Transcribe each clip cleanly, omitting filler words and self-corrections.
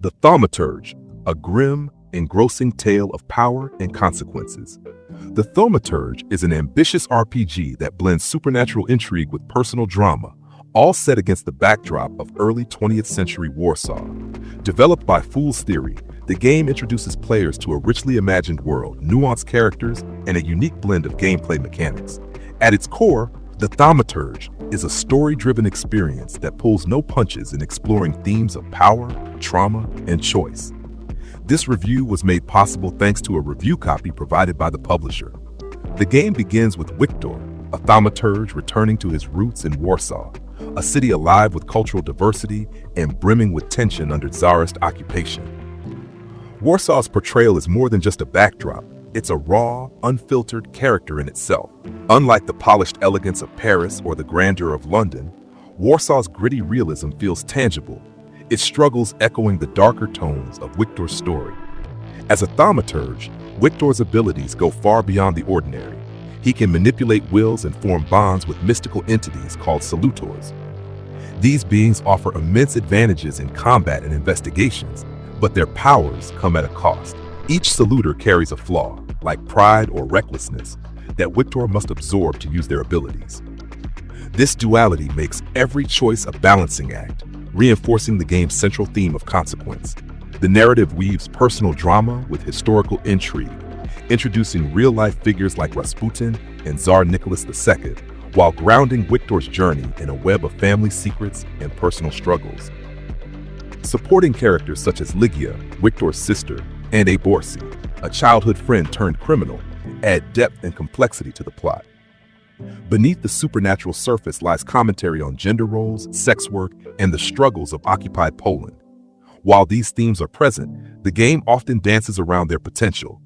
The Thaumaturge, a grim, engrossing tale of power and consequences. The Thaumaturge is an ambitious RPG that blends supernatural intrigue with personal drama, all set against the backdrop of early 20th century Warsaw. Developed by Fool's Theory, the game introduces players to a richly imagined world, nuanced characters, and a unique blend of gameplay mechanics. At its core, The Thaumaturge is a story-driven experience that pulls no punches in exploring themes of power, trauma, and choice. This review was made possible thanks to a review copy provided by the publisher. The game begins with Wiktor, a thaumaturge returning to his roots in Warsaw, a city alive with cultural diversity and brimming with tension under Tsarist occupation. Warsaw's portrayal is more than just a backdrop. It's a raw, unfiltered character in itself. Unlike the polished elegance of Paris or the grandeur of London, Warsaw's gritty realism feels tangible, its struggles echoing the darker tones of Wiktor's story. As a thaumaturge, Wiktor's abilities go far beyond the ordinary. He can manipulate wills and form bonds with mystical entities called Salutors. These beings offer immense advantages in combat and investigations, but their powers come at a cost. Each Salutor carries a flaw, like pride or recklessness, that Wiktor must absorb to use their abilities. This duality makes every choice a balancing act, reinforcing the game's central theme of consequence. The narrative weaves personal drama with historical intrigue, introducing real-life figures like Rasputin and Tsar Nicholas II, while grounding Wiktor's journey in a web of family secrets and personal struggles. Supporting characters such as Ligia, Wiktor's sister, and Borsi, a childhood friend turned criminal, add depth and complexity to the plot. Beneath the supernatural surface lies commentary on gender roles, sex work, and the struggles of occupied Poland. While these themes are present, the game often dances around their potential,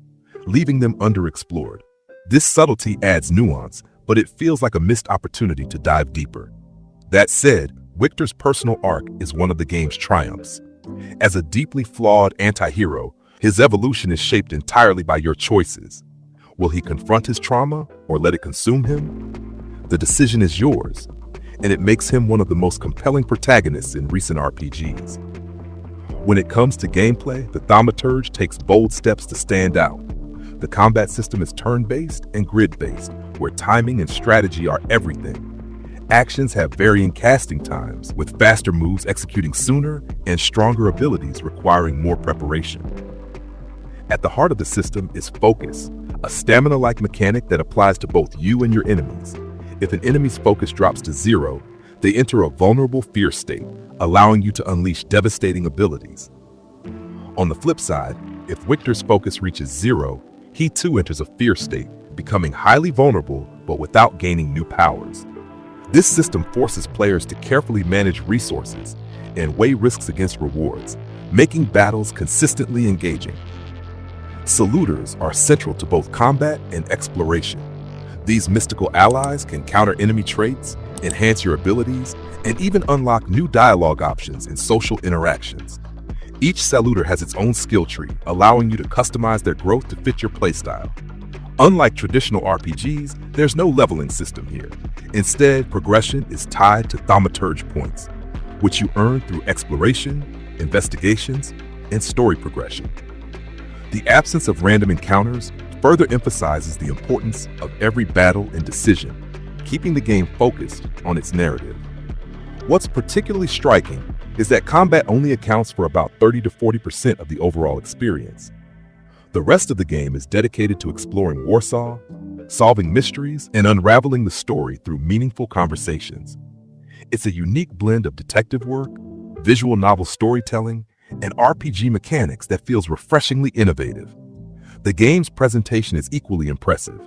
leaving them underexplored. This subtlety adds nuance, but it feels like a missed opportunity to dive deeper. That said, Wiktor's personal arc is one of the game's triumphs. As a deeply flawed anti-hero, his evolution is shaped entirely by your choices. Will he confront his trauma or let it consume him? The decision is yours, and it makes him one of the most compelling protagonists in recent RPGs. When it comes to gameplay, the Thaumaturge takes bold steps to stand out. The combat system is turn-based and grid-based, where timing and strategy are everything. Actions have varying casting times, with faster moves executing sooner and stronger abilities requiring more preparation. At the heart of the system is focus, a stamina-like mechanic that applies to both you and your enemies. If an enemy's focus drops to 0, they enter a vulnerable fear state, allowing you to unleash devastating abilities. On the flip side, if Wiktor's focus reaches 0, he too enters a fear state, becoming highly vulnerable but without gaining new powers. This system forces players to carefully manage resources and weigh risks against rewards, making battles consistently engaging. Salutors are central to both combat and exploration. These mystical allies can counter enemy traits, enhance your abilities, and even unlock new dialogue options in social interactions. Each Salutor has its own skill tree, allowing you to customize their growth to fit your playstyle. Unlike traditional RPGs, there's no leveling system here. Instead, progression is tied to thaumaturge points, which you earn through exploration, investigations, and story progression. The absence of random encounters further emphasizes the importance of every battle and decision, keeping the game focused on its narrative. What's particularly striking is that combat only accounts for about 30 to 40% of the overall experience. The rest of the game is dedicated to exploring Warsaw, solving mysteries, and unraveling the story through meaningful conversations. It's a unique blend of detective work, visual novel storytelling, and RPG mechanics that feels refreshingly innovative. The game's presentation is equally impressive.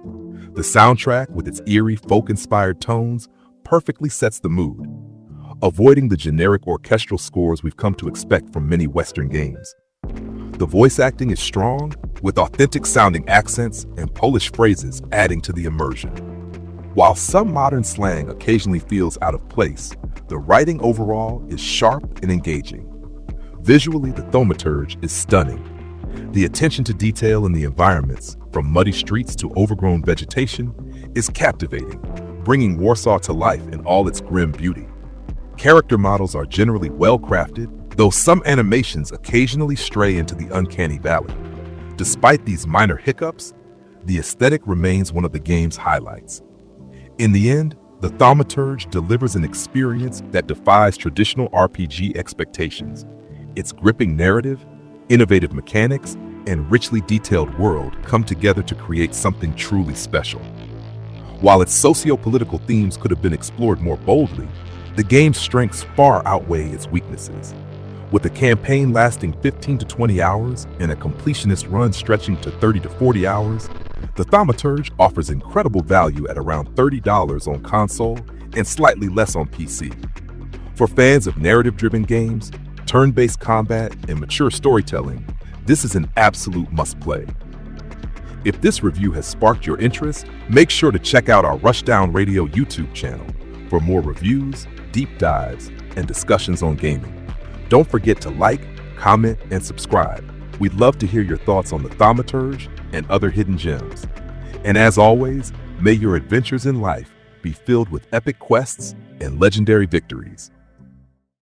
The soundtrack, with its eerie, folk-inspired tones, perfectly sets the mood, avoiding the generic orchestral scores we've come to expect from many Western games. The voice acting is strong, with authentic-sounding accents and Polish phrases adding to the immersion. While some modern slang occasionally feels out of place, the writing overall is sharp and engaging. Visually, the Thaumaturge is stunning. The attention to detail in the environments, from muddy streets to overgrown vegetation, is captivating, bringing Warsaw to life in all its grim beauty. Character models are generally well-crafted, though some animations occasionally stray into the uncanny valley. Despite these minor hiccups, the aesthetic remains one of the game's highlights. In the end, the Thaumaturge delivers an experience that defies traditional RPG expectations. Its gripping narrative, innovative mechanics, and richly detailed world come together to create something truly special. While its socio-political themes could have been explored more boldly, the game's strengths far outweigh its weaknesses. With a campaign lasting 15 to 20 hours and a completionist run stretching to 30 to 40 hours, the Thaumaturge offers incredible value at around $30 on console and slightly less on PC. For fans of narrative-driven games, turn-based combat, and mature storytelling, this is an absolute must-play. If this review has sparked your interest, make sure to check out our Rushdown Radio YouTube channel for more reviews, deep dives, and discussions on gaming. Don't forget to like, comment, and subscribe. We'd love to hear your thoughts on the Thaumaturge and other hidden gems. And as always, may your adventures in life be filled with epic quests and legendary victories.